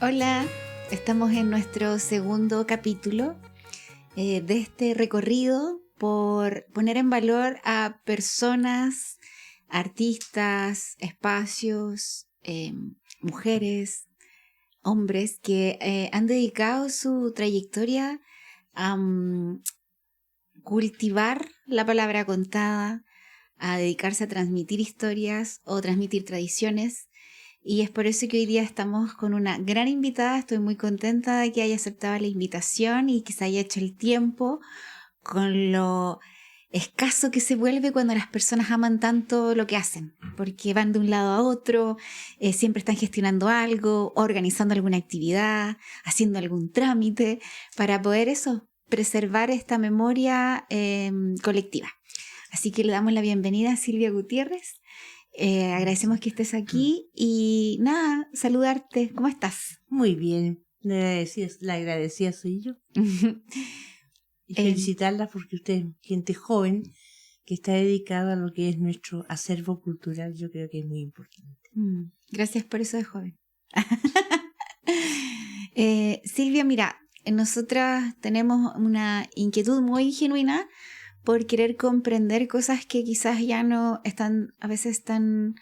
Hola, estamos en nuestro segundo capítulo de este recorrido por poner en valor a personas, artistas, espacios, mujeres, hombres que han dedicado su trayectoria a cultivar la palabra contada, a dedicarse a transmitir historias o transmitir tradiciones. Y es por eso que hoy día estamos con una gran invitada. Estoy muy contenta de que haya aceptado la invitación y que se haya hecho el tiempo, con lo escaso que se vuelve cuando las personas aman tanto lo que hacen, porque van de un lado a otro, siempre están gestionando algo, organizando alguna actividad, haciendo algún trámite para poder preservar esta memoria colectiva. Así que le damos la bienvenida a Silvia Gutiérrez. Agradecemos que estés aquí y nada, saludarte. ¿Cómo estás? Muy bien, la agradecida soy yo. Y felicitarla porque usted es gente joven que está dedicada a lo que es nuestro acervo cultural. Yo creo que es muy importante. Gracias por eso de joven. Silvia, mira, nosotras tenemos una inquietud muy genuina por querer comprender cosas que quizás ya no están, a veces tan,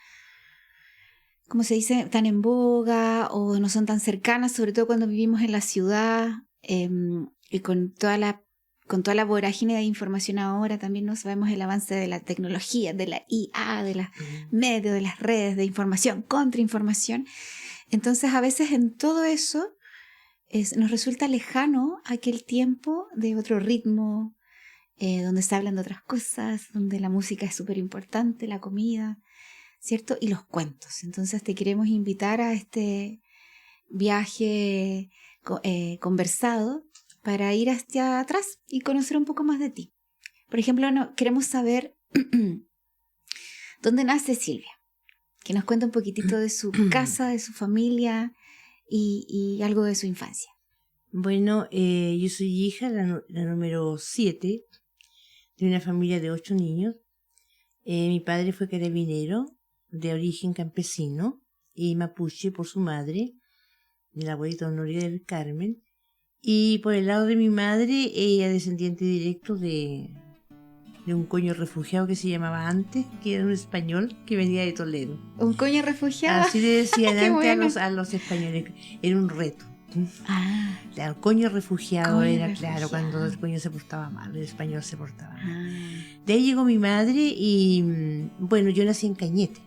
¿cómo se dice?, tan en boga o no son tan cercanas, sobre todo cuando vivimos en la ciudad y con toda la vorágine de información ahora. También no sabemos el avance de la tecnología, de la IA, de los medios, de las redes, de información, contrainformación. Entonces, a veces en todo eso nos resulta lejano aquel tiempo de otro ritmo, donde se hablan de otras cosas, donde la música es súper importante, la comida, ¿cierto? Y los cuentos. Entonces te queremos invitar a este viaje conversado para ir hacia atrás y conocer un poco más de ti. Por ejemplo, queremos saber dónde nace Silvia, que nos cuente un poquitito de su casa, de su familia y algo de su infancia. Bueno, yo soy hija, la número 7, de una familia de 8 niños. Mi padre fue carabinero de origen campesino y mapuche por su madre, la abuelita Honoria del Carmen. Y por el lado de mi madre, ella descendiente directo de un coño refugiado que se llamaba antes, que era un español que venía de Toledo. ¿Un coño refugiado? Así le decían antes bueno. a los españoles. Era un reto. Claro, coño refugiado era, claro, cuando el coño se portaba mal, el español se portaba mal. De ahí llegó mi madre y, bueno, yo nací en Cañete.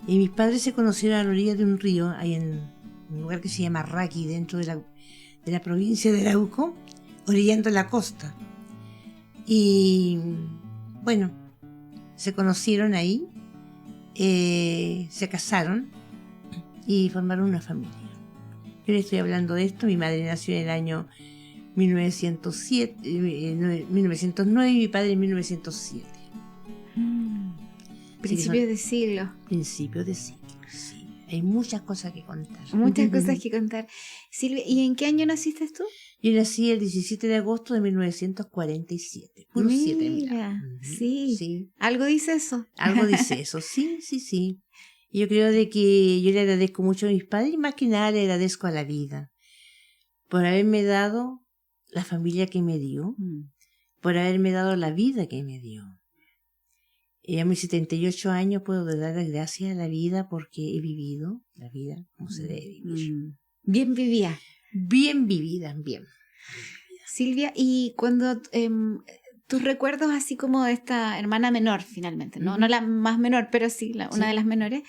Y mis padres se conocieron a la orilla de un río, ahí en un lugar que se llama Raqui, dentro de la provincia de Arauco, orillando la costa. Y, bueno, se conocieron ahí, se casaron y formaron una familia. Yo le estoy hablando de esto. Mi madre nació en el año 1909 y mi padre en 1907. Principios de siglo. Principios de siglo, sí. Hay muchas cosas que contar. Muchas cosas que contar. Silvia, ¿y en qué año naciste tú? Yo nací el 17 de agosto de 1947. Puro 7, mira. Sí. ¿Algo dice eso? Algo dice eso, sí. Y yo creo de que yo le agradezco mucho a mis padres y más que nada le agradezco a la vida por haberme dado la familia que me dio, por haberme dado la vida que me dio. Y a mis 78 años puedo dar las gracias a la vida porque he vivido la vida como se debe vivir. Bien vivida. Bien vivida, bien. Silvia, y cuando tus recuerdos así como de esta hermana menor finalmente, ¿no? No la más menor, pero sí, una de las menores,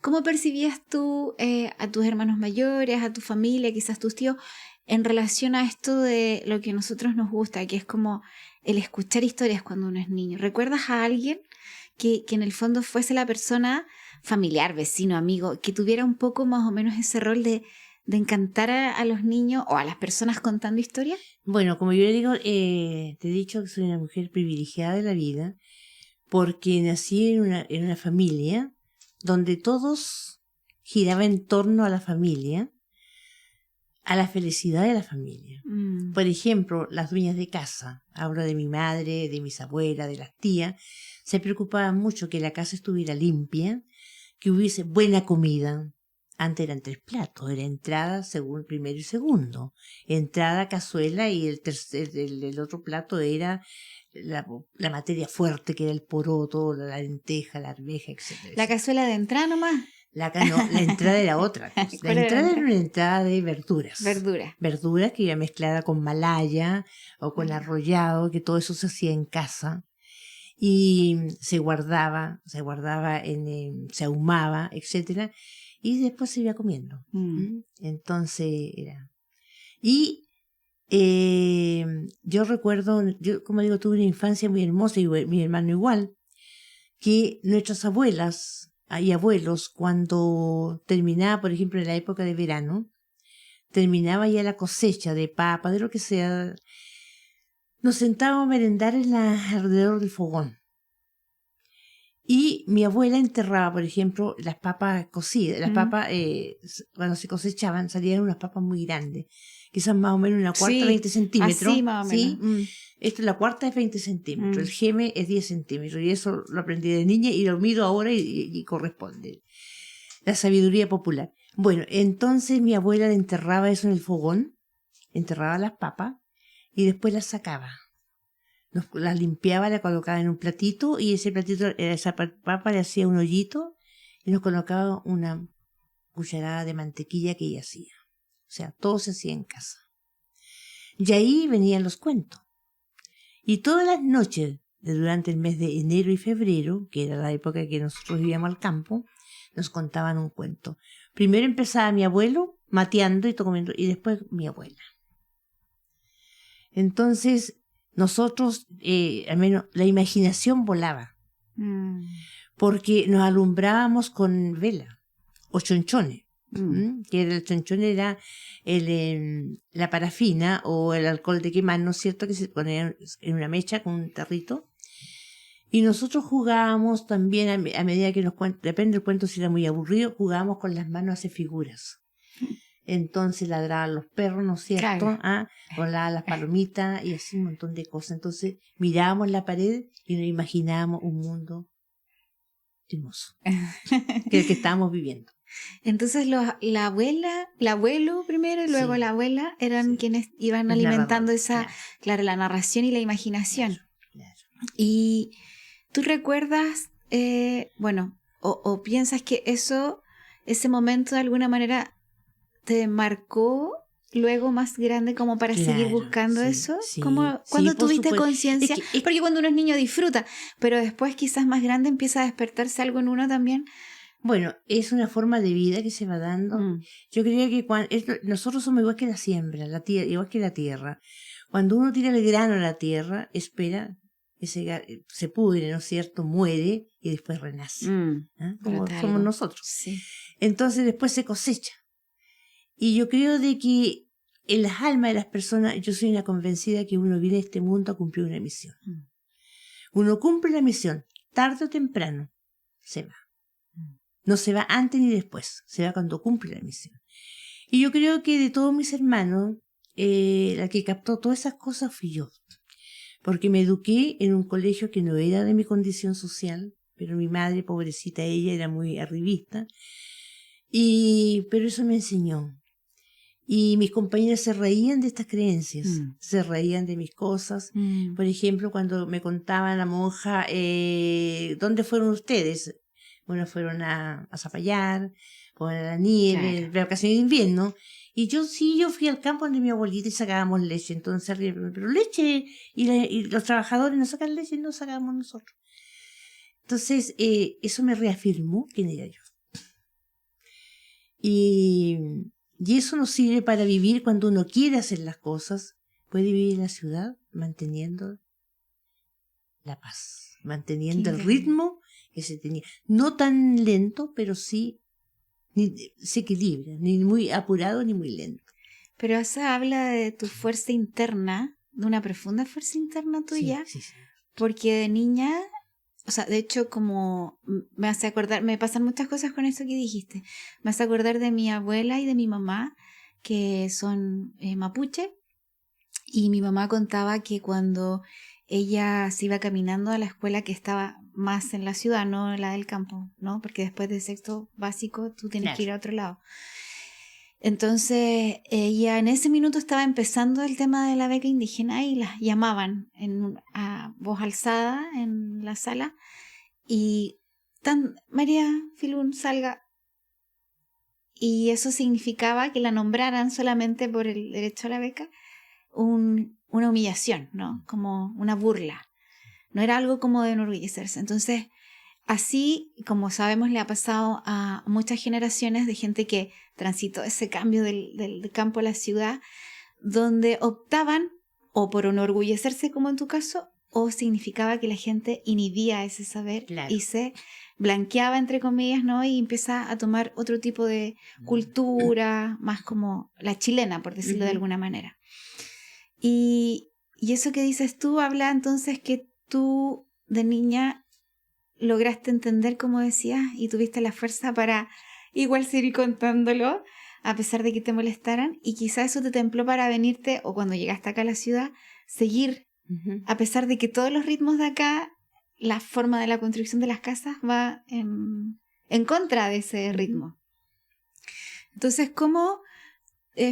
¿cómo percibías tú a tus hermanos mayores, a tu familia, quizás tus tíos, en relación a esto de lo que a nosotros nos gusta, que es como el escuchar historias cuando uno es niño? ¿Recuerdas a alguien que en el fondo fuese la persona familiar, vecino, amigo, que tuviera un poco más o menos ese rol de encantar a los niños o a las personas contando historias? Bueno, como yo le digo, te he dicho que soy una mujer privilegiada de la vida porque nací en una familia donde todos giraba en torno a la familia, a la felicidad de la familia. Por ejemplo, las dueñas de casa, hablo de mi madre, de mis abuelas, de las tías, se preocupaban mucho que la casa estuviera limpia, que hubiese buena comida, Antes eran 3 platos, era entrada, primero y segundo. Entrada, cazuela, y el otro plato era la materia fuerte, que era el poroto, la lenteja, la arveja, etc. La cazuela de entrada nomás. La entrada era otra cosa. La entrada era una entrada de verduras. Verduras que iba mezclada con malaya o con arrollado, que todo eso se hacía en casa. Y se guardaba, se ahumaba, etcétera, y después se iba comiendo. Entonces era. Y yo recuerdo, como digo, tuve una infancia muy hermosa, y mi hermano igual, que nuestras abuelas y abuelos, cuando terminaba, por ejemplo, en la época de verano, terminaba ya la cosecha de papa, de lo que sea, nos sentábamos a merendar alrededor del fogón. Y mi abuela enterraba, por ejemplo, las papas cocidas. Las papas, cuando se cosechaban, salían unas papas muy grandes. Quizás más o menos una cuarta, 20 centímetros. Así más o menos. Esto, la cuarta es 20 centímetros. El geme es 10 centímetros. Y eso lo aprendí de niña y lo miro ahora y corresponde. La sabiduría popular. Bueno, entonces mi abuela le enterraba eso en el fogón, enterraba las papas y después las sacaba. Las limpiaba, la colocaba en un platito, y esa papa le hacía un hoyito y nos colocaba una cucharada de mantequilla que ella hacía. O sea, todo se hacía en casa. Y ahí venían los cuentos. Y todas las noches, durante el mes de enero y febrero, que era la época que nosotros vivíamos al campo, nos contaban un cuento. Primero empezaba mi abuelo mateando y comiendo, y después mi abuela. Entonces, nosotros, al menos la imaginación volaba, porque nos alumbrábamos con vela o chonchones, que el chonchón era la parafina o el alcohol de quemar, ¿no es cierto?, que se ponía en una mecha con un tarrito. Y nosotros jugábamos también, a medida que depende del cuento, si era muy aburrido, jugábamos con las manos a hacer figuras. Entonces ladraban los perros, ¿no es cierto? Claro. Volaban las palomitas y así un montón de cosas. Entonces mirábamos la pared y nos imaginábamos un mundo hermoso que estábamos viviendo. Entonces el abuelo primero y luego la abuela eran quienes iban alimentando esa, claro, la narración y la imaginación. Claro. Y tú recuerdas, o piensas que ese momento de alguna manera te marcó luego más grande como para seguir buscando eso, como cuando tuviste conciencia, porque cuando uno es niño disfruta, pero después quizás más grande empieza a despertarse algo en uno también. Bueno, es una forma de vida que se va dando. Yo creo que nosotros somos igual que la siembra, igual que la tierra. Cuando uno tira el grano a la tierra, espera, se pudre, ¿no es cierto?, muere y después renace. Como somos nosotros. Sí. Entonces después se cosecha. Y yo creo de que en las almas de las personas, yo soy una convencida que uno viene a este mundo a cumplir una misión. Uno cumple la misión, tarde o temprano, se va. No se va antes ni después, se va cuando cumple la misión. Y yo creo que de todos mis hermanos, la que captó todas esas cosas fui yo. Porque me eduqué en un colegio que no era de mi condición social, pero mi madre, pobrecita ella, era muy arribista. Pero eso me enseñó. Y mis compañeras se reían de estas creencias, se reían de mis cosas. Por ejemplo, cuando me contaba la monja, ¿dónde fueron ustedes? Bueno, fueron a Zapallar, fueron a la nieve, la vacaciones de invierno. Y yo fui al campo donde mi abuelita y sacábamos leche. Entonces, pero leche, y los trabajadores no sacan leche, no sacábamos nosotros. Entonces, eso me reafirmó quién era yo. Y eso nos sirve para vivir cuando uno quiere hacer las cosas. Puede vivir en la ciudad manteniendo la paz, manteniendo el ritmo que se tenía. No tan lento, pero sí se equilibra, ni muy apurado ni muy lento. Pero eso habla de tu fuerza interna, de una profunda fuerza interna tuya, sí. Porque de niña, o sea, de hecho, como me hace acordar, me pasan muchas cosas con eso que dijiste. Me hace acordar de mi abuela y de mi mamá, que son mapuche, Y mi mamá contaba que cuando ella se iba caminando a la escuela que estaba más en la ciudad, no en la del campo, ¿no? Porque después del sexto básico tú tienes que ir a otro lado. Entonces ella en ese minuto estaba empezando el tema de la beca indígena y las llamaban a voz alzada en la sala y María Filún, salga. Y eso significaba que la nombraran solamente por el derecho a la beca una humillación, ¿no? Como una burla. No era algo como de enorgullecerse. Entonces, así, como sabemos, le ha pasado a muchas generaciones de gente que transitó ese cambio del campo a la ciudad, donde optaban o por enorgullecerse, como en tu caso, o significaba que la gente inhibía ese saber y se blanqueaba, entre comillas, ¿no? Y empieza a tomar otro tipo de cultura, más como la chilena, por decirlo de alguna manera. Y eso que dices tú habla entonces que tú de niña lograste entender, como decías, y tuviste la fuerza para igual seguir contándolo a pesar de que te molestaran, y quizá eso te templó para venirte, o cuando llegaste acá a la ciudad, seguir, a pesar de que todos los ritmos de acá, la forma de la construcción de las casas va en contra de ese ritmo. Entonces, ¿cómo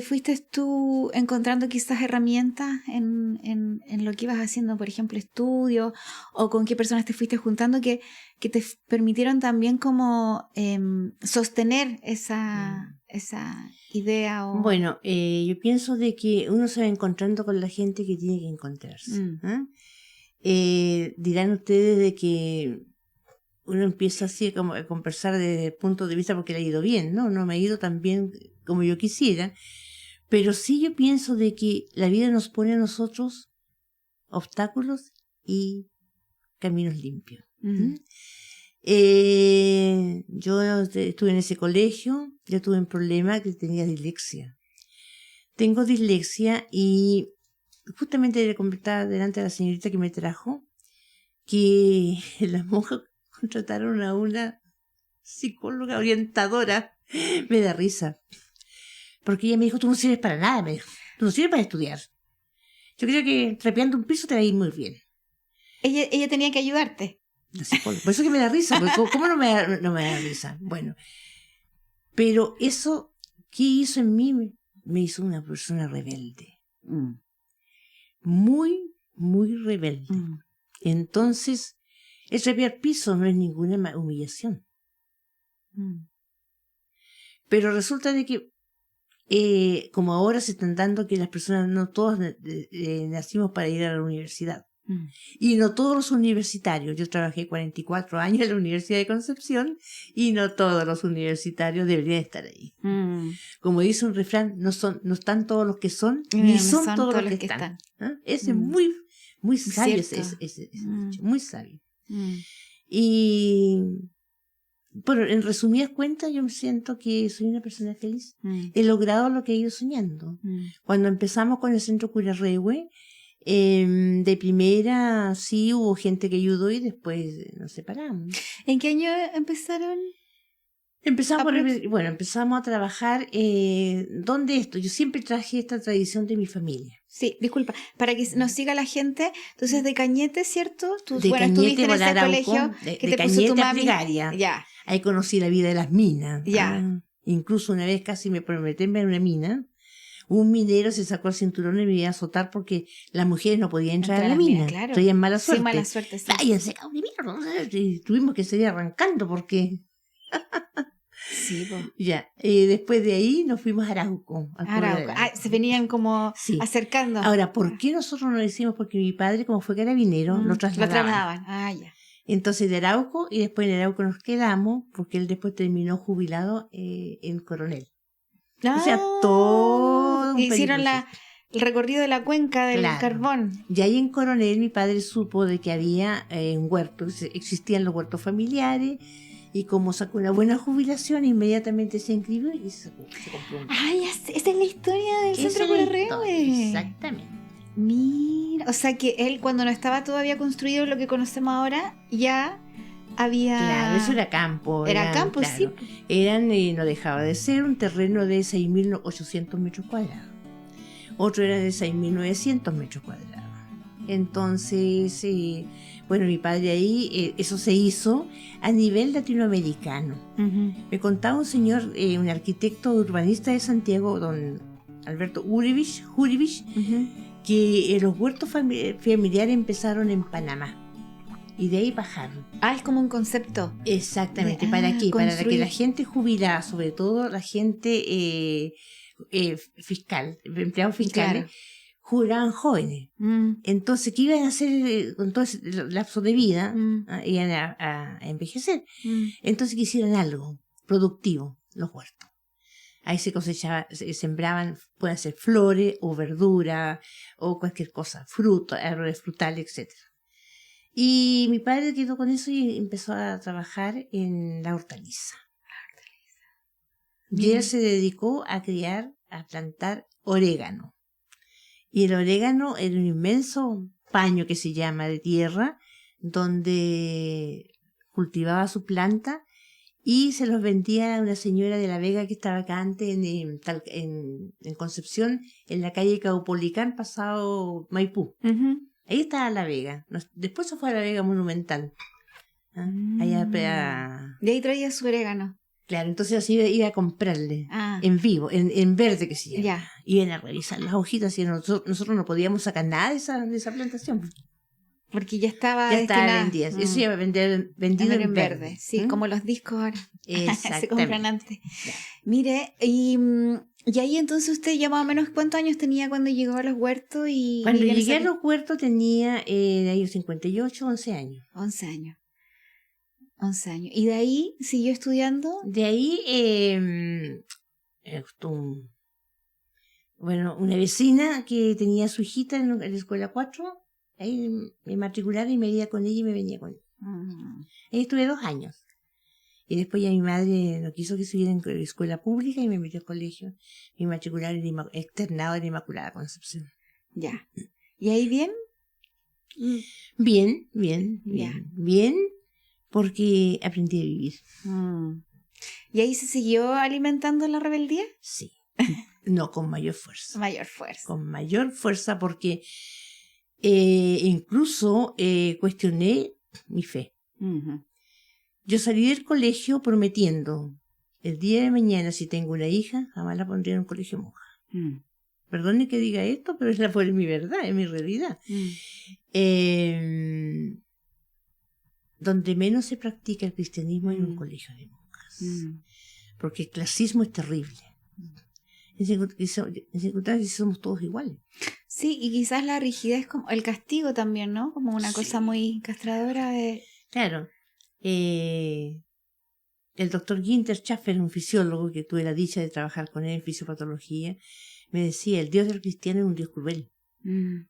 fuiste tú encontrando quizás herramientas en lo que ibas haciendo, por ejemplo, estudios, o con qué personas te fuiste juntando que te permitieron también como sostener esa idea? Bueno, yo pienso de que uno se va encontrando con la gente que tiene que encontrarse. Dirán ustedes de que uno empieza así como a conversar desde el punto de vista porque le ha ido bien, ¿no? No me ha ido tan bien como yo quisiera, pero sí yo pienso de que la vida nos pone a nosotros obstáculos y caminos limpios. Yo estuve en ese colegio, yo tuve un problema que tenía dislexia. Tengo dislexia y justamente le comentaba delante de la señorita que me trajo que las monjas contrataron a una psicóloga orientadora. Me da risa. Porque ella me dijo, tú no sirves para nada, me dijo. Tú no sirves para estudiar. Yo creo que trapeando un piso te va a ir muy bien. Ella tenía que ayudarte. La psicóloga. Por eso que me da risa. ¿Cómo no me da risa? Bueno. Pero eso, ¿qué hizo en mí? Me hizo una persona rebelde. Muy, muy rebelde. Entonces, el trapear piso no es ninguna humillación. Pero resulta de que como ahora se están dando que las personas, no todos nacimos para ir a la universidad. Y no todos los universitarios, yo trabajé 44 años en la Universidad de Concepción y no todos los universitarios deberían estar ahí. Como dice un refrán, no están todos los que son, ni son todos los que están. Ese es muy, muy sabio, ese muy sabio. Y bueno, en resumidas cuentas, yo me siento que soy una persona feliz. He logrado lo que he ido soñando. Cuando empezamos con el Centro Curarrehue, de primera sí hubo gente que ayudó y después nos separamos. ¿En qué año empezaron? Empezamos a trabajar. ¿Dónde esto? Yo siempre traje esta tradición de mi familia. Sí, disculpa, para que nos siga la gente. Entonces, de Cañete, ¿cierto? Estuviste en ese colegio que te puso tu mami. Ya. Ahí conocí la vida de las minas. Ya. Incluso una vez casi me prometí en una mina. Un minero se sacó el cinturón y me iba a azotar porque las mujeres no podían entrar a la mina. Claro. Traían mala suerte. Sí, mala suerte, sí. Y secado de mierda. Y tuvimos que seguir arrancando porque... Sí, pues. Ya, después de ahí nos fuimos a Arauco. Se venían como acercando. Ahora, ¿por qué nosotros no lo hicimos? Porque mi padre, como fue carabinero, lo trasladaban. Ya. Entonces de Arauco, y después en Arauco nos quedamos, porque él después terminó jubilado en Coronel. O sea, todo hicieron el recorrido de la cuenca del carbón. Y ahí en Coronel mi padre supo de que había un huerto, existían los huertos familiares. Y como sacó una buena jubilación, inmediatamente se inscribió y se compró un... esa es la historia del Centro Curarrehue. Exactamente. Mira, o sea que él cuando no estaba todavía construido lo que conocemos ahora, ya había... Claro, eso era campo. Era campo, claro. Sí. No dejaba de ser un terreno de 6.800 metros cuadrados. otro era de 6.900 metros cuadrados. Entonces, bueno, mi padre ahí, eso se hizo a nivel latinoamericano. Me contaba un señor, un arquitecto urbanista de Santiago, don Alberto Jurevich, que los huertos familiares empezaron en Panamá y de ahí bajaron. Es como un concepto. Exactamente. ¿Para qué? Para que la gente jubilada, sobre todo la gente fiscal, empleados fiscales, juraban jóvenes. Entonces, ¿qué iban a hacer con todo ese lapso de vida? Iban a envejecer. Entonces, que hicieran algo productivo, los huertos. Ahí se cosechaba, se sembraban, pueden ser flores o verdura o cualquier cosa, frutos, árboles frutales, etc. Y mi padre quedó con eso y empezó a trabajar en la hortaliza. Y él se dedicó a plantar orégano. Y el orégano era un inmenso paño que se llama de tierra, donde cultivaba su planta y se los vendía a una señora de La Vega que estaba acá antes en Concepción, en la calle Caupolicán, pasado Maipú. Ahí estaba La Vega. Después se fue a La Vega Monumental. Allá de ahí traía su orégano. Claro, entonces así iba a comprarle en vivo, en verde que se llama. Ya. Iban a revisar las hojitas y nosotros no podíamos sacar nada de esa plantación. Porque ya estaba vendida. Eso iba a vendido en verde. Sí, como los discos ahora. Se compran antes. Ya. Mire, y ahí entonces usted ya más o menos ¿cuántos años tenía cuando llegó a los huertos? Cuando llegué a los huertos tenía de ahí 58, 11 años. 11 años. 11 años. ¿Y de ahí siguió estudiando? De ahí, una vecina que tenía a su hijita en la escuela 4, ahí me matricularon y me iba con ella y me venía con ella. Ahí estuve 2 años. Y después ya mi madre no quiso que estuviera en la escuela pública y me metió al colegio. Me matricularon externado en Inmaculada Concepción. Ya. ¿Y ahí bien? Bien, porque aprendí a vivir. ¿Y ahí se siguió alimentando la rebeldía? Sí. No, con mayor fuerza. Con mayor fuerza porque incluso cuestioné mi fe. Yo salí del colegio prometiendo, el día de mañana si tengo una hija, jamás la pondré en un colegio monja. Perdone que diga esto, pero es mi verdad, es mi realidad. Donde menos se practica el cristianismo en un colegio de monjas. Porque el clasismo es terrible. En circunstancias somos todos iguales. Sí, y quizás la rigidez, como el castigo también, ¿no? Como una cosa muy castradora de... Claro. El doctor Günther Schaffer, un fisiólogo que tuve la dicha de trabajar con él en fisiopatología, me decía, el Dios del cristiano es un Dios cruel.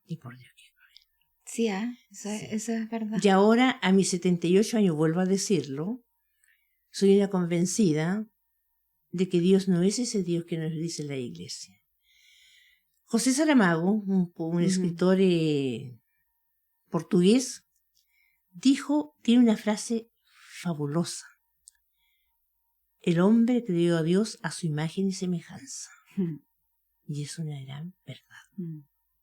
Y por Dios que cruel. Sí, eso es verdad. Y ahora, a mis 78 años, vuelvo a decirlo, soy una convencida de que Dios no es ese Dios que nos dice la Iglesia. José Saramago, un escritor portugués, tiene una frase fabulosa. El hombre creó a Dios a su imagen y semejanza. Y es una gran verdad.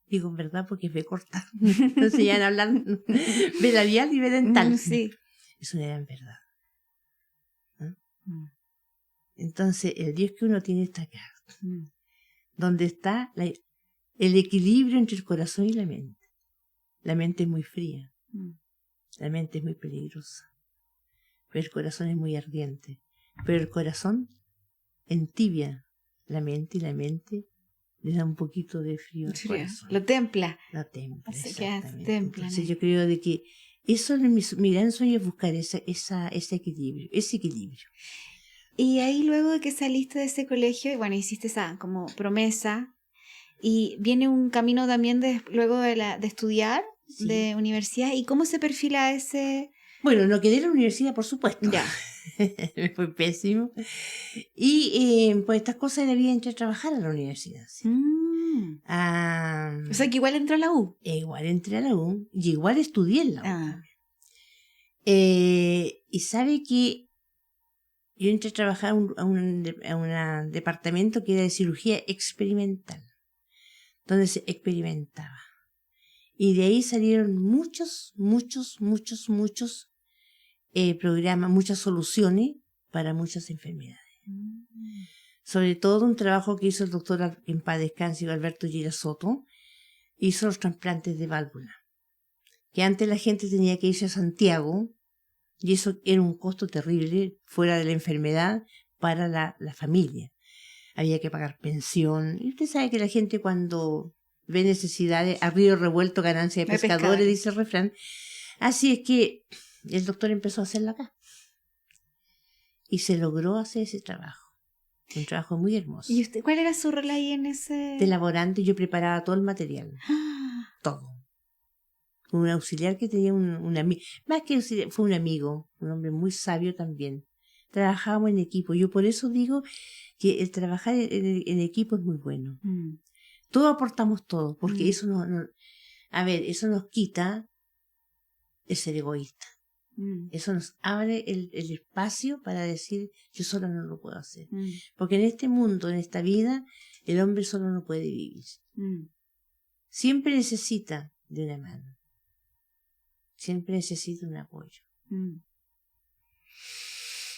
Digo verdad porque es B corta. Entonces ya hablan B labial y B dental. Sí. Es una gran verdad. Entonces el Dios que uno tiene está acá. Donde está el equilibrio entre el corazón y la mente. La mente es muy fría. La mente es muy peligrosa. Pero el corazón es muy ardiente. Pero el corazón entibia la mente y la mente le da un poquito de frío al corazón. Lo templa. Lo templa, así exactamente. Que templa, entonces yo creo de que eso es mi gran sueño, es buscar ese equilibrio. Y ahí luego de que saliste de ese colegio, y bueno, hiciste esa como promesa, y viene un camino también luego de estudiar, sí, de universidad, ¿y cómo se perfila ese...? Bueno, no quedé en la universidad, por supuesto. Ya. Me fue pésimo. Y pues estas cosas debía entrar a trabajar a la universidad. ¿Sí? O sea que igual entró a la U. Igual entré a la U y igual estudié en la U. Y sabe que yo entré a trabajar a un departamento que era de cirugía experimental, donde se experimentaba. Y de ahí salieron muchos programas, muchas soluciones para muchas enfermedades. Sobre todo un trabajo que hizo el doctor en paz descanse, Alberto Lleras Soto, hizo los trasplantes de válvula. Que antes la gente tenía que irse a Santiago, y eso era un costo terrible fuera de la enfermedad para la familia. Había que pagar pensión. Y usted sabe que la gente cuando ve necesidades, a río revuelto ganancia de pescadores, dice el refrán. Así es que el doctor empezó a hacerlo acá. Y se logró hacer ese trabajo. Un trabajo muy hermoso. ¿Y usted cuál era su rol ahí en ese...? De laborante, yo preparaba todo el material. Todo. Un auxiliar que tenía un amigo. Más que auxiliar, fue un amigo. Un hombre muy sabio también. Trabajábamos en equipo. Yo por eso digo que el trabajar en equipo es muy bueno. Todos aportamos todo. Porque eso eso nos quita el ser egoísta. Eso nos abre el espacio para decir, yo solo no lo puedo hacer. Porque en este mundo, en esta vida, el hombre solo no puede vivir. Siempre necesita de una mano. Siempre necesita un apoyo.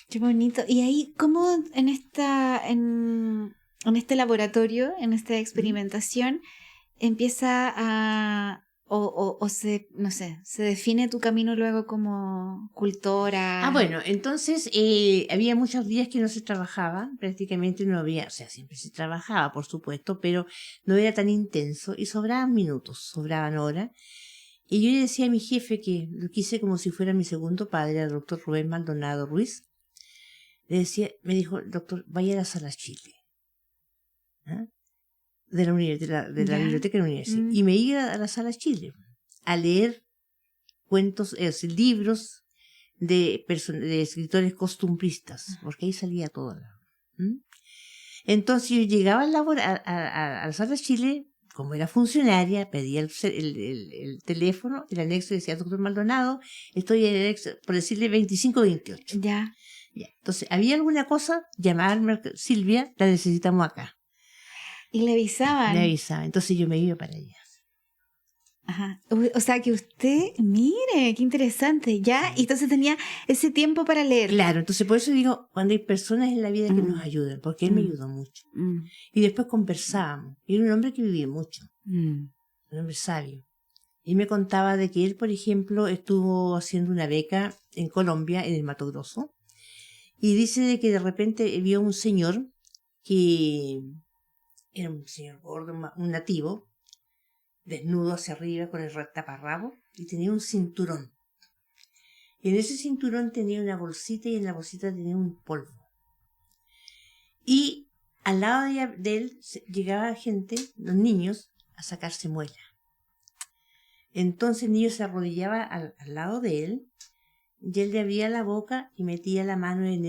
Qué bonito. Y ahí, ¿cómo en este laboratorio, en esta experimentación, empieza a... O se, no sé, se define tu camino luego como cultora? Bueno, entonces había muchos días que no se trabajaba, prácticamente no había, o sea, siempre se trabajaba, por supuesto, pero no era tan intenso y sobraban minutos, sobraban horas. Y yo le decía a mi jefe, que lo quise como si fuera mi segundo padre, al doctor Rubén Maldonado Ruiz, me dijo, doctor, vaya a la Sala Chile. ¿Ah? De la biblioteca de la universidad. Y me iba a la Sala Chile a leer cuentos, libros de escritores costumbristas, porque ahí salía todo. Entonces yo llegaba a la Sala Chile, como era funcionaria, pedía el teléfono, el anexo, y decía, doctor Maldonado, estoy en el anexo, por decirle 2528. Ya. Entonces, ¿había alguna cosa? Llamarme, Silvia, la necesitamos acá. ¿Y le avisaban? Le avisaban, entonces yo me iba para allá. Ajá. O sea que usted, mire, qué interesante, ¿ya? Y entonces tenía ese tiempo para leer. Claro, entonces por eso digo, cuando hay personas en la vida que nos ayudan, porque él me ayudó mucho. Y después conversábamos. Y era un hombre que vivía mucho, un hombre sabio. Y me contaba de que él, por ejemplo, estuvo haciendo una beca en Colombia, en el Mato Grosso, y dice de que de repente vio un señor que era un señor gordo, un nativo, desnudo hacia arriba con el taparrabo, y tenía un cinturón. Y en ese cinturón tenía una bolsita, y en la bolsita tenía un polvo. Y al lado de él llegaba gente, los niños, a sacarse muela. Entonces el niño se arrodillaba al lado de él, y él le abría la boca y metía la mano en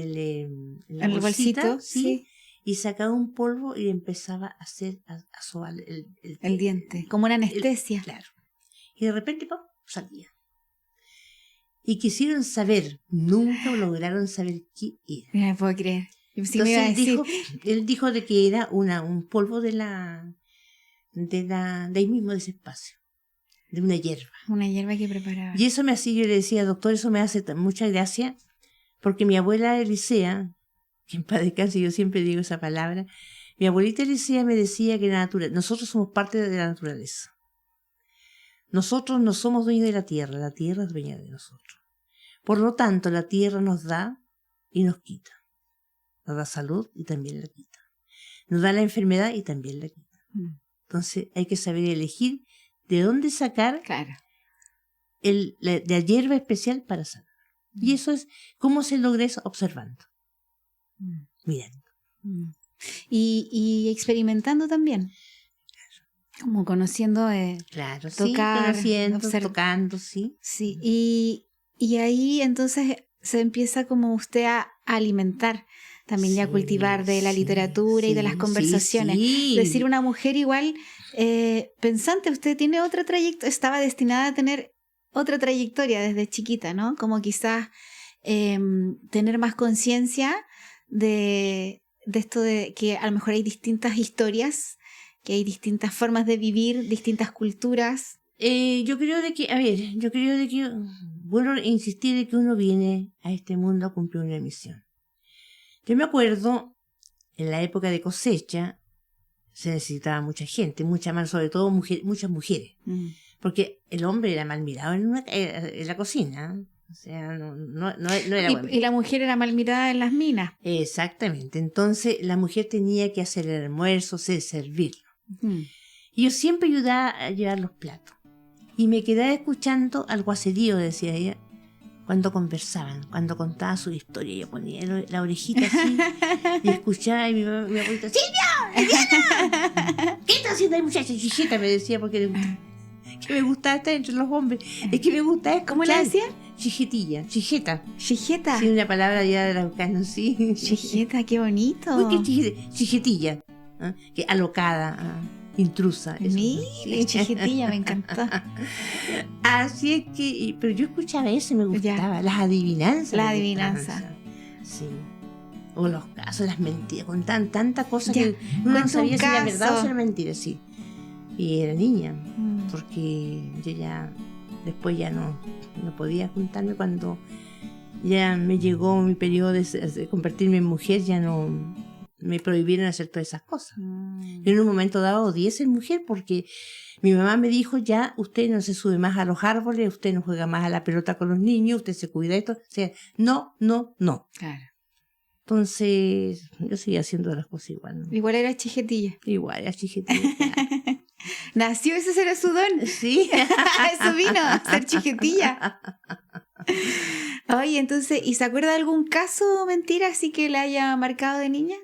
la bolsita, bolsito, sí. Y sacaba un polvo y empezaba a sobar el diente, como una anestesia. Claro. Y de repente, ¡pum!, salía. Y quisieron saber, nunca lograron saber qué era. No me puedo creer. Entonces él dijo de que era un polvo de ahí mismo, de ese espacio, de una hierba. Una hierba que preparaba. Y eso me hacía, yo le decía, doctor, eso me hace mucha gracia, porque mi abuela Elisea, que en paz descanse, yo siempre digo esa palabra, mi abuelita Elisea me decía que nosotros somos parte de la naturaleza. Nosotros no somos dueños de la tierra es dueña de nosotros. Por lo tanto, la tierra nos da y nos quita. Nos da salud y también la quita. Nos da la enfermedad y también la quita. Entonces hay que saber elegir de dónde sacar la hierba especial para sanar. Y eso es, ¿cómo se logra eso? Observando. Mirando. Y experimentando también. Como conociendo, claro, tocar, sí, conociendo, tocando, sí. Sí, y ahí entonces se empieza como usted a alimentar también, ya a cultivar de la literatura y de las conversaciones. Sí. Es decir, una mujer igual pensante, usted tiene otra trayectoria, estaba destinada a tener otra trayectoria desde chiquita, ¿no? Como quizás tener más conciencia de esto de que a lo mejor hay distintas historias que hay distintas formas de vivir, distintas culturas. Yo creo de que, bueno, insistir de que uno viene a este mundo a cumplir una misión. Yo me acuerdo, en la época de cosecha, se necesitaba mucha gente, mucha más, sobre todo muchas mujeres. Porque el hombre era mal mirado en la cocina. O sea, no era bueno. Y la mujer era mal mirada en las minas. Exactamente. Entonces, la mujer tenía que hacer el almuerzo, servirlo. Y yo siempre ayudaba a llevar los platos. Y me quedaba escuchando al guacerío, decía ella, cuando conversaban, cuando contaba su historia. Yo ponía la orejita así y escuchaba y mi abuelita, ¡Silvia! ¡Eliana! ¿Qué está haciendo ahí, muchacha? Chichita, me decía, porque que me gustaba estar entre los hombres. Es que me gustaba escuchar. ¿Cómo le decía? Chijeta. Chijeta. Sí, una palabra ya de araucano, sí. Chijeta, qué bonito. Uy, qué chijetilla. ¿Ah? Que alocada, intrusa. Mira, chijetilla, me encantó. Así es que, pero yo escuchaba eso y me gustaba. Ya. Las adivinanzas. La adivinanza. Sí. O los casos, las mentiras. Contaban tanta cosa que uno no sabía si era verdad o si era mentira, sí. Y era niña, porque yo ya después ya no podía juntarme. Cuando ya me llegó mi periodo de convertirme en mujer, ya no me prohibieron hacer todas esas cosas. Yo en un momento dado odié ser mujer porque mi mamá me dijo, ya usted no se sube más a los árboles, usted no juega más a la pelota con los niños, usted se cuida de esto. O sea, no. Claro. Entonces yo seguía haciendo las cosas igual, ¿no? Igual era chijetilla. Igual era chijetilla. Claro. Nació, ese era su don. Sí. Eso vino, a ser chijetilla. Oye, entonces, ¿y se acuerda de algún caso mentira así que le haya marcado de niña?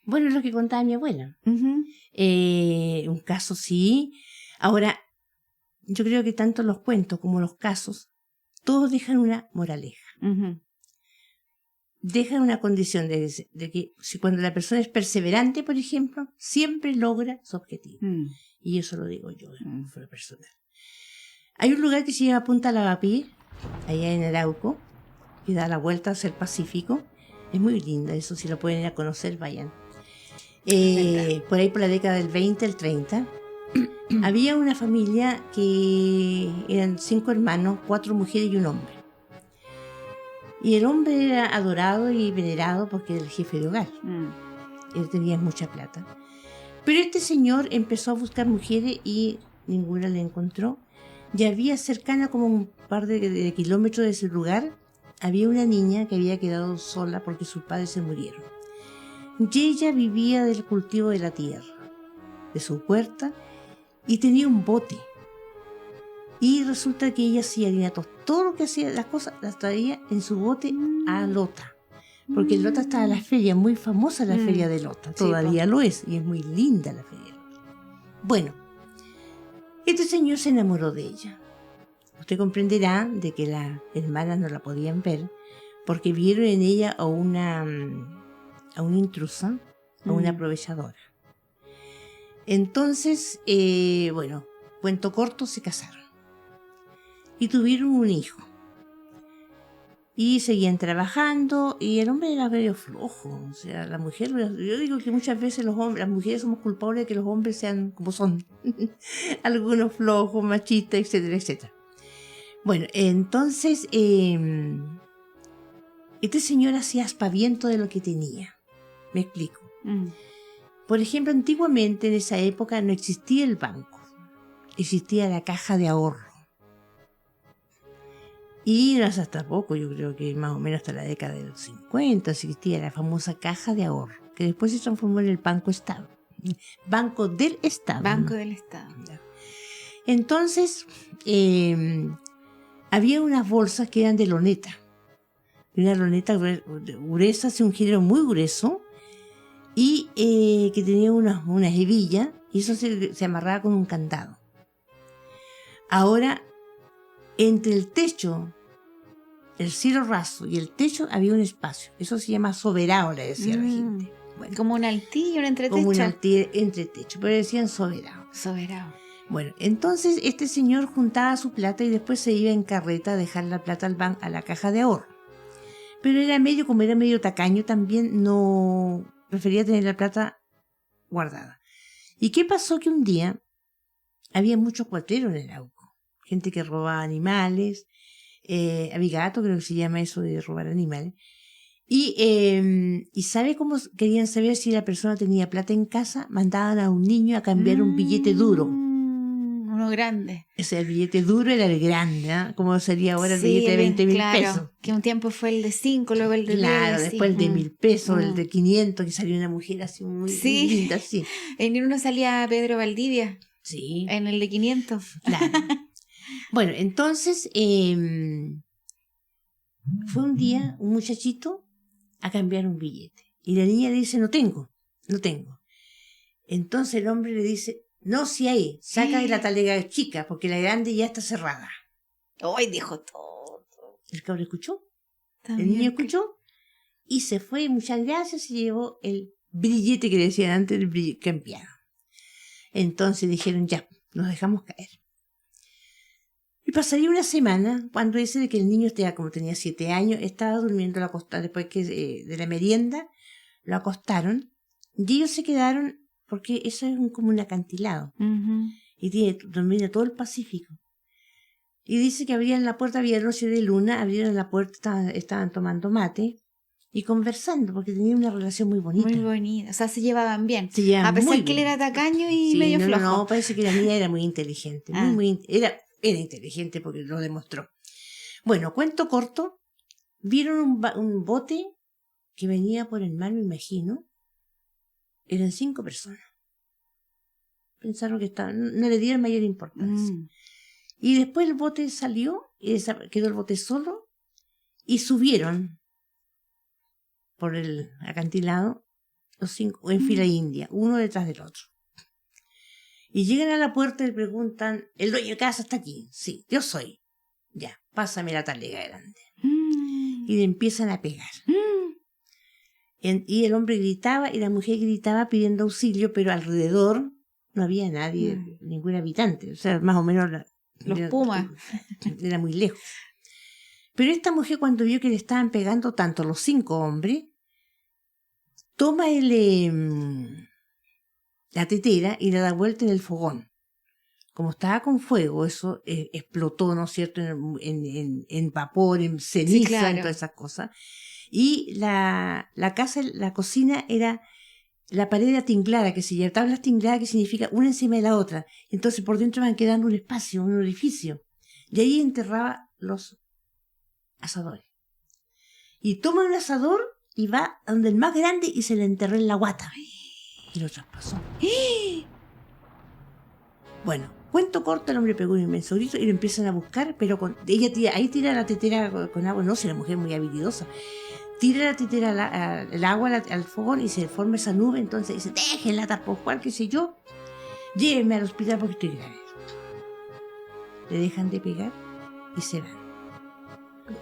Bueno, es lo que contaba mi abuela. Un caso sí. Ahora, yo creo que tanto los cuentos como los casos, todos dejan una moraleja. Dejan una condición de que si cuando la persona es perseverante, por ejemplo, siempre logra su objetivo. Y eso lo digo yo, fue lo personal. Hay un lugar que se llama Punta Lavapié, allá en Arauco, que da la vuelta hacia el Pacífico. Es muy linda, eso si lo pueden ir a conocer, vayan. Por ahí por la década del 20, el 30, había una familia que eran 5 hermanos, 4 mujeres y un hombre. Y el hombre era adorado y venerado porque era el jefe de hogar. Él tenía mucha plata. Pero este señor empezó a buscar mujeres y ninguna le encontró. Y había cercana, como un par de kilómetros de ese lugar, había una niña que había quedado sola porque sus padres se murieron. Y ella vivía del cultivo de la tierra, de su huerta, y tenía un bote. Y resulta que ella hacía harina, todo lo que hacía, las cosas las traía en su bote a Lota. Porque en Lota estaba la feria, muy famosa la feria de Lota. Todavía lo es, y es muy linda la feria de Lota. Bueno, este señor se enamoró de ella. Usted comprenderá de que las hermanas no la podían ver, porque vieron en ella a una intrusa, a una aprovechadora. Entonces, bueno, cuento corto, se casaron. Y tuvieron un hijo. Y seguían trabajando, y el hombre era medio flojo. O sea, la mujer, yo digo que muchas veces las mujeres somos culpables de que los hombres sean como son. Algunos flojos, machistas, etcétera, etcétera. Bueno, entonces, este señor hacía aspaviento de lo que tenía. Me explico. Por ejemplo, antiguamente, en esa época, no existía el banco. Existía la caja de ahorro. Y no hasta poco, yo creo que más o menos hasta la década de los 50 existía la famosa caja de ahorro, que después se transformó en el Banco Estado. Banco del Estado. Banco del Estado. Entonces, había unas bolsas que eran de loneta. Una loneta gruesa, un género muy grueso, y que tenía unas hebillas, y eso se amarraba con un candado. Ahora, entre el techo, el cielo raso y el techo había un espacio. Eso se llama soberano, le decía la gente. Bueno, como un altillo, un entretecho. Como un entretecho, pero decían soberano. Soberano. Bueno, entonces este señor juntaba su plata y después se iba en carreta a dejar la plata al banco, a la caja de ahorro. Pero como era medio tacaño también, no prefería tener la plata guardada. ¿Y qué pasó? Que un día había muchos cuatreros en Arauco, gente que robaba animales, abigato, creo que se llama eso de robar animales. ¿Y sabe cómo querían saber si la persona tenía plata en casa? Mandaban a un niño a cambiar un billete duro. Uno grande. Ese el billete duro era el grande, ¿eh? Como sería ahora el billete de 20.000 claro, pesos. Que un tiempo fue el de 5, luego el de 10. Claro, después el de 1.000 pesos, el de 500, que salió una mujer así muy linda, sí. En uno salía Pedro Valdivia. Sí. En el de 500. Claro. Bueno, entonces fue un día un muchachito a cambiar un billete. Y la niña le dice, no tengo. Entonces el hombre le dice, no, si hay, saca de la talega chica, porque la grande ya está cerrada. ¡Ay, dijo todo! El cabrón escuchó, También el niño escuchó, y se fue, muchas gracias, y llevó el billete que le decían antes, el billete cambiado. Entonces dijeron, ya, nos dejamos caer. Y pasaría una semana, cuando dice de que el niño, como tenía 7 años, estaba durmiendo a la costa, después que de la merienda, lo acostaron, y ellos se quedaron, porque eso es como un acantilado, y domina todo el Pacífico. Y dice que abrían la puerta, había noche de luna, abrieron la puerta, estaban tomando mate y conversando, porque tenían una relación muy bonita. Muy bonita, o sea, se llevaban bien. Se llevaban a pesar muy que él bien. era tacaño y Sí, medio no, flojo. No, parece que la niña era muy inteligente, era inteligente porque lo demostró. Bueno, cuento corto, vieron un bote que venía por el mar, me imagino. Eran 5 personas. Pensaron que no le dieron mayor importancia. Y después el bote salió y quedó el bote solo y subieron por el acantilado los 5 en fila india, uno detrás del otro. Y llegan a la puerta y le preguntan, ¿el dueño de casa está aquí? Sí, yo soy. Ya, pásame la talega grande. Y le empiezan a pegar. Y el hombre gritaba y la mujer gritaba pidiendo auxilio, pero alrededor no había nadie, ningún habitante. O sea, más o menos los pumas. Era muy lejos. Pero esta mujer, cuando vio que le estaban pegando tanto los 5 hombres, toma la tetera y la da vuelta en el fogón. Como estaba con fuego, eso explotó, ¿no es cierto?, en vapor, en ceniza, sí, claro, en todas esas cosas. Y la cocina era la pared atinglada, que se llama tablas tingladas, que significa una encima de la otra. Entonces por dentro van quedando un espacio, un orificio. Y ahí enterraba los asadores. Y toma un asador y va a donde el más grande y se le enterró en la guata. Y lo traspasó. Bueno, cuento corto, el hombre pegó un inmenso grito y lo empiezan a buscar, pero ella tira la tetera con agua. No, si la mujer es muy habilidosa. Tira la tetera el agua al fogón y se forma esa nube. Entonces dice, déjenla tapar, qué sé yo. Llévenme al hospital porque estoy grave. Le dejan de pegar y se van.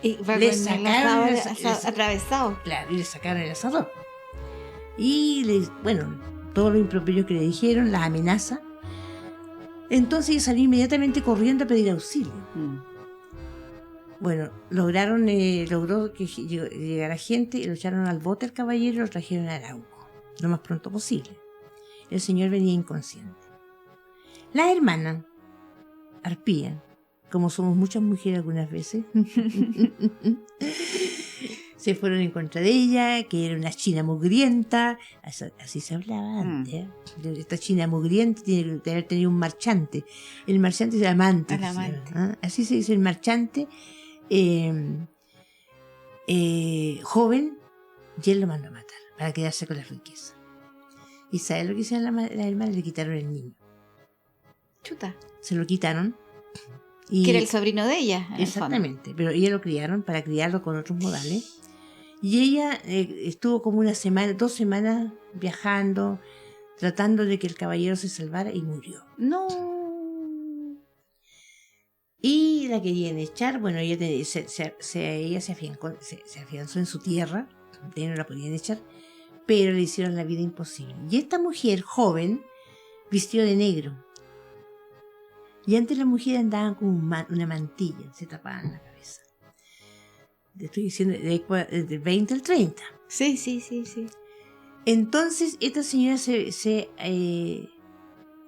Y le sacaron el atravesado. Claro, y le sacaron el asador. Y todo lo improperio que le dijeron, la amenaza. Entonces ella salió inmediatamente corriendo a pedir auxilio. Bueno, logró que llegara gente y lo echaron al bote al caballero y lo trajeron a Arauco, lo más pronto posible. El señor venía inconsciente. La hermana, Arpía, como somos muchas mujeres algunas veces, se fueron en contra de ella, que era una china mugrienta, así se hablaba antes. Esta china mugrienta tiene que haber tenido un marchante. El marchante es el amante. Así se dice el marchante. Joven, y él lo mandó a matar para quedarse con la riqueza. ¿Y sabe lo que hicieron la hermana? Le quitaron el niño. Chuta. Se lo quitaron. Que era el sobrino de ella. Exactamente, pero ella lo criaron para criarlo con otros modales. Y ella estuvo como 2 semanas viajando, tratando de que el caballero se salvara y murió. No. Y la querían echar, ella se afianzó en su tierra, de no la podían echar, pero le hicieron la vida imposible. Y esta mujer joven vistió de negro. Y antes las mujeres andaban con una mantilla, se tapaban la cabeza. Estoy diciendo del 20 al 30. Sí. Entonces esta señora se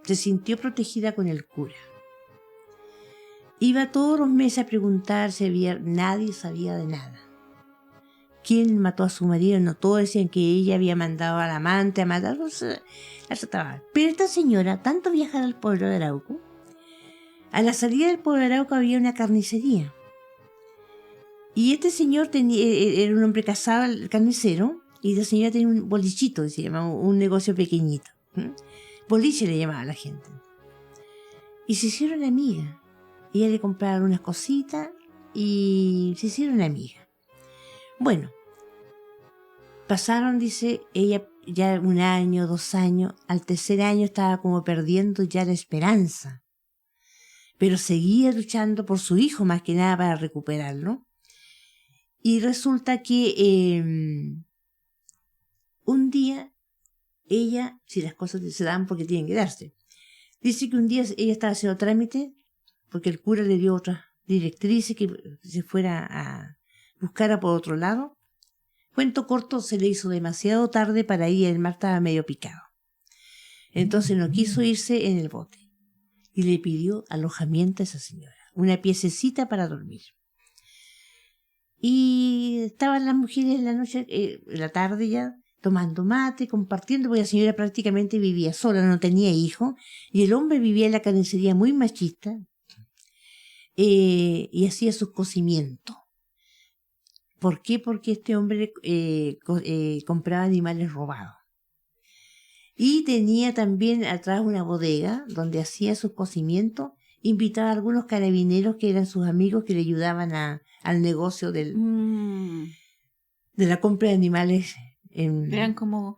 sintió protegida con el cura. Iba todos los meses a preguntar si nadie sabía de nada. ¿Quién mató a su marido? No, todos decían que ella había mandado al amante a matarlo. Pero esta señora, tanto viajar al pueblo de Arauco, a la salida del pueblo de Arauco había una carnicería. Y este señor era un hombre casado, el carnicero, y la señora tenía un bolichito, se llamaba, un negocio pequeñito. Boliche le llamaba a la gente. Y se hicieron amigas. Ella le compraba unas cositas y se hicieron amigas. Bueno, pasaron, dice, ella ya 1 año, 2 años, al tercer año estaba como perdiendo ya la esperanza. Pero seguía luchando por su hijo, más que nada para recuperarlo. Y resulta que un día ella, si las cosas se dan porque tienen que darse, dice que un día ella estaba haciendo trámite porque el cura le dio otras directrices que se fuera a buscar por otro lado. Cuento corto, se le hizo demasiado tarde para ir, el mar estaba medio picado. Entonces no quiso irse en el bote y le pidió alojamiento a esa señora, una piececita para dormir. Y estaban las mujeres en la noche, en la tarde ya, tomando mate, compartiendo, porque la señora prácticamente vivía sola, no tenía hijos, y el hombre vivía en la carnicería muy machista, y hacía sus cocimientos. ¿Por qué? Porque este hombre compraba animales robados. Y tenía también atrás una bodega donde hacía sus cocimientos, invitaba a algunos carabineros que eran sus amigos que le ayudaban al negocio de la compra de animales. Eran como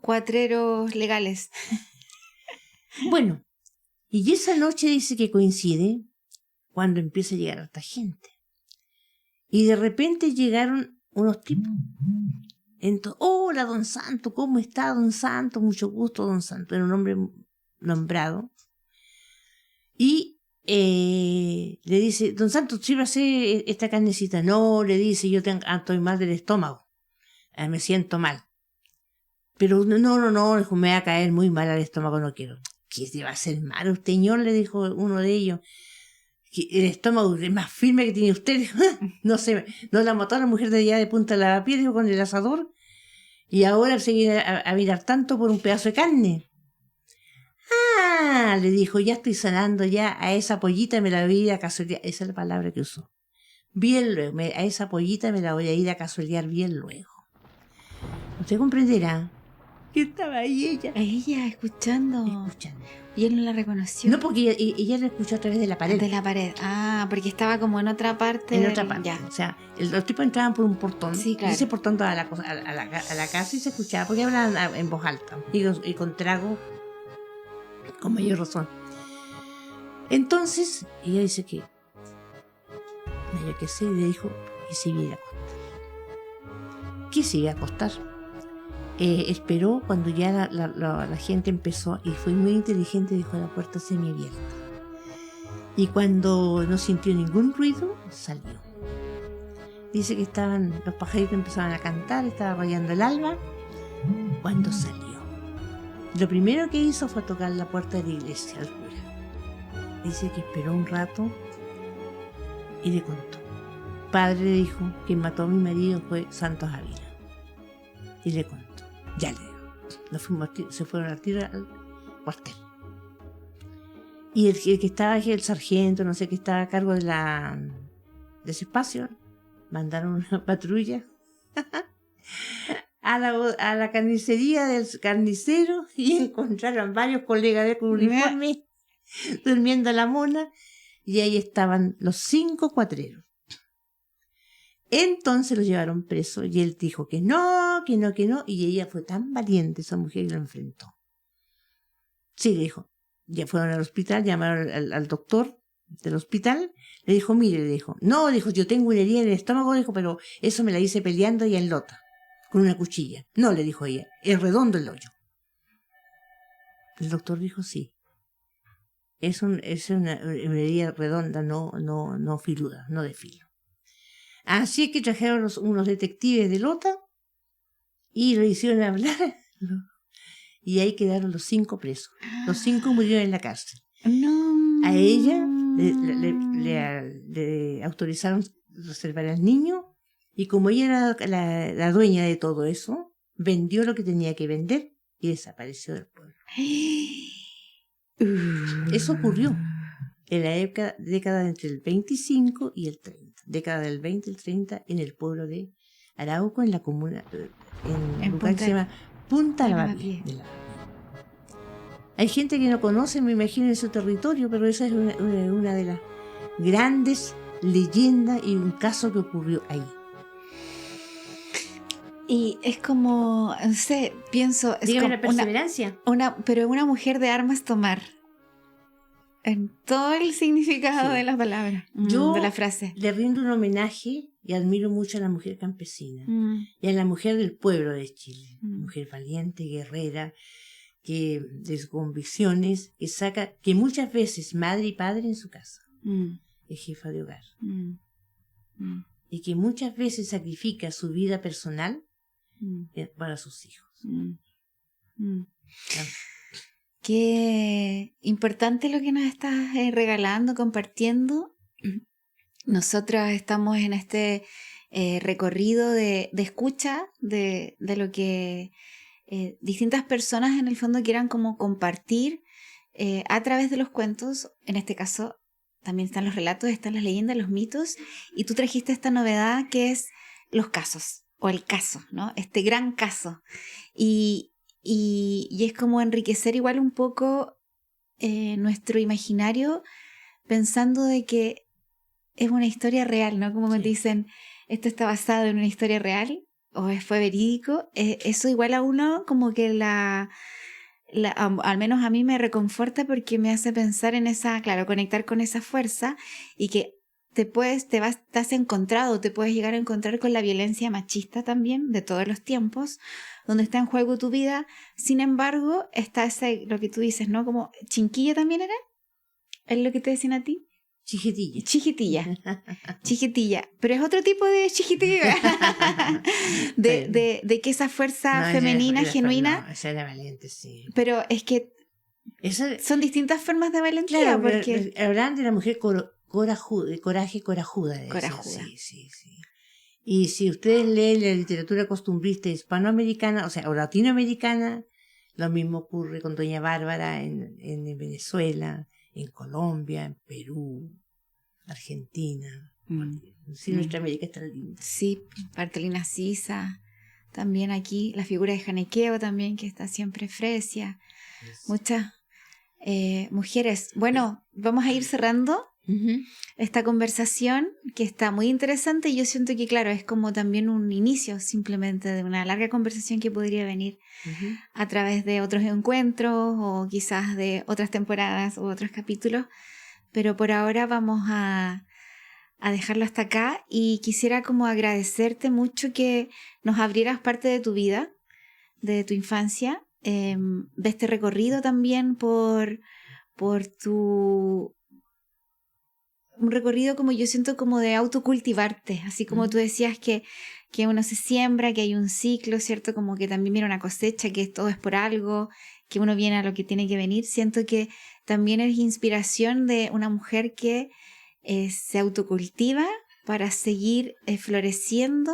cuatreros legales. Bueno, y esa noche dice que coincide cuando empieza a llegar harta gente. Y de repente llegaron unos tipos. Entonces, hola, don Santo, ¿cómo está, don Santo? Mucho gusto, don Santo. Era un hombre nombrado. Y le dice, don Santo, sírvase esta carnecita. No, le dice, yo estoy mal del estómago. Me siento mal. Pero no, dijo, me va a caer muy mal al estómago, no quiero. ¿Qué se va a hacer mal usted, señor? Le dijo uno de ellos. El estómago es más firme que tiene usted. No sé, no la mató a la mujer de allá de Punta Lavapiés, dijo, con el asador. Y ahora se viene a mirar tanto por un pedazo de carne. Ah, le dijo, ya estoy sanando, ya a esa pollita me la voy a ir a cazuelear. Esa es la palabra que usó. Bien luego, a esa pollita me la voy a ir a cazuelear bien luego. Usted comprenderá que estaba ahí ella. Ella escuchando. Y él no la reconoció. No, porque ella la escuchó a través de la pared. De la pared. Ah, porque estaba como en otra parte. En otra parte. Ya. O sea, los tipos entraban por un portón. Sí, claro. Y ese portón daba a la casa y se escuchaba, porque hablaban en voz alta. Y con trago, con mayor razón. Entonces, ella dice que, yo qué sé, le dijo que se iba a acostar. ¿Qué se iba a acostar? Esperó cuando ya la gente empezó, y fue muy inteligente, dejó la puerta semiabierta. Y cuando no sintió ningún ruido, salió. Dice que los pajaritos empezaban a cantar, estaba rayando el alba, cuando salió. Lo primero que hizo fue tocar la puerta de la iglesia al cura. Dice que esperó un rato y le contó. Padre, le dijo, quien mató a mi marido fue Santos Ávila. Y le contó. Ya le digo. Se fueron al tiro al cuartel. Y el que estaba aquí, el sargento, no sé, que estaba a cargo de ese espacio, mandaron una patrulla a la carnicería del carnicero y encontraron varios colegas de con uniforme durmiendo a la mona, y ahí estaban los 5 cuatreros. Entonces lo llevaron preso y él dijo que no, y ella fue tan valiente, esa mujer, que lo enfrentó. Sí, le dijo, ya fueron al hospital, llamaron al doctor del hospital, le dijo, mire, le dijo, no, dijo, yo tengo una herida en el estómago, dijo, pero eso me la hice peleando y en lota, con una cuchilla. No, le dijo ella, es redondo el hoyo. El doctor dijo, sí, es una herida redonda, no filuda, no de filo. Así es que trajeron unos detectives de Lota y lo hicieron hablar. Y ahí quedaron los 5 presos. Los 5 murieron en la cárcel. No. A ella le autorizaron reservar al niño, y como ella era la dueña de todo eso, vendió lo que tenía que vender y desapareció del pueblo. Eso ocurrió en la década entre el 25 y el 30. Década del 20 y el 30 en el pueblo de Arauco, en la comuna, en un lugar que se llama Punta Lavapié. Hay gente que no conoce, me imagino, ese territorio, pero esa es una de las grandes leyendas y un caso que ocurrió ahí. Y es como, no sé, pienso... Es dígame como la perseverancia. Pero una mujer de armas tomar. En todo el significado de la palabra, yo de la frase. Le rindo un homenaje y admiro mucho a la mujer campesina y a la mujer del pueblo de Chile. Mujer valiente, guerrera, que de convicciones, que muchas veces madre y padre en su casa, es jefa de hogar, y que muchas veces sacrifica su vida personal para sus hijos. Qué importante lo que nos estás regalando, compartiendo. Nosotros estamos en este recorrido de escucha de lo que distintas personas en el fondo quieran como compartir a través de los cuentos. En este caso también están los relatos, están las leyendas, los mitos, y tú trajiste esta novedad que es los casos, o el caso, ¿no? Este gran caso. Y es como enriquecer igual un poco nuestro imaginario, pensando de que es una historia real, ¿no? Como me dicen, esto está basado en una historia real o fue verídico. Eso igual a uno como que al menos a mí me reconforta, porque me hace pensar en conectar con esa fuerza, y que te has encontrado, te puedes llegar a encontrar con la violencia machista también de todos los tiempos, donde está en juego tu vida. Sin embargo, está lo que tú dices, ¿no? Como chinquilla también era, es lo que te decían a ti. Chiquitilla, pero es otro tipo de chiquitilla. de que esa fuerza femenina genuina. Esa era valiente, sí. Pero es que son distintas formas de valentía. Claro, porque hablan de la mujer corajuda. Sí. Y si ustedes leen la literatura costumbrista hispanoamericana, o latinoamericana, lo mismo ocurre con Doña Bárbara en Venezuela, en Colombia, en Perú, Argentina. Sí, nuestra América está linda. Sí, Bartolina Sisa, también aquí, la figura de Janequeo también, que está siempre fresia. Muchas mujeres. Bueno, vamos a ir cerrando esta conversación, que está muy interesante, y yo siento que, claro, es como también un inicio simplemente de una larga conversación que podría venir a través de otros encuentros, o quizás de otras temporadas u otros capítulos, pero por ahora vamos a dejarlo hasta acá, y quisiera como agradecerte mucho que nos abrieras parte de tu vida, de tu infancia, de este recorrido también por un recorrido, como yo siento, como de autocultivarte, así como tú decías que uno se siembra, que hay un ciclo, ¿cierto? Como que también viene una cosecha, que todo es por algo, que uno viene a lo que tiene que venir. Siento que también es inspiración de una mujer que se autocultiva para seguir floreciendo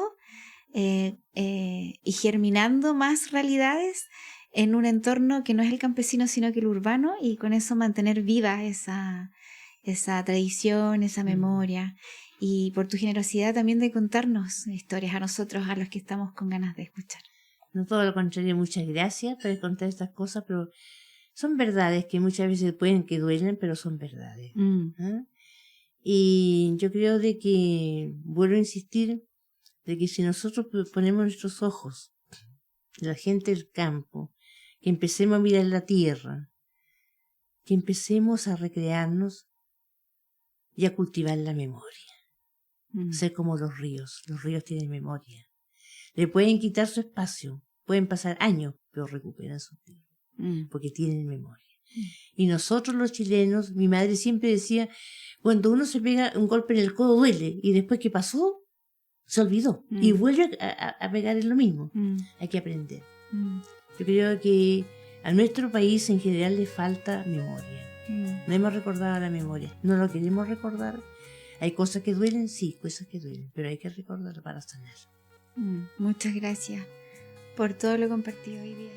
y germinando más realidades en un entorno que no es el campesino, sino que el urbano, y con eso mantener viva esa tradición, esa memoria, y por tu generosidad también de contarnos historias a nosotros, a los que estamos con ganas de escuchar. No, todo lo contrario, muchas gracias por contar estas cosas, pero son verdades que muchas veces pueden que duelen, pero son verdades. Y yo creo de que, vuelvo a insistir, de que si nosotros ponemos nuestros ojos en la gente del campo, que empecemos a mirar la tierra, que empecemos a recrearnos y a cultivar la memoria. Ser como los ríos tienen memoria. Le pueden quitar su espacio, pueden pasar años, pero recuperan su tiempo, porque tienen memoria. Y nosotros los chilenos, mi madre siempre decía, cuando uno se pega un golpe en el codo duele, y después ¿qué pasó? se olvidó y vuelve a pegar en lo mismo. Hay que aprender. Yo creo que a nuestro país en general le falta memoria. No hemos recordado la memoria, no lo queremos recordar. Hay cosas que duelen, sí, cosas que duelen, pero hay que recordarlo para sanar. Muchas gracias por todo lo compartido hoy día.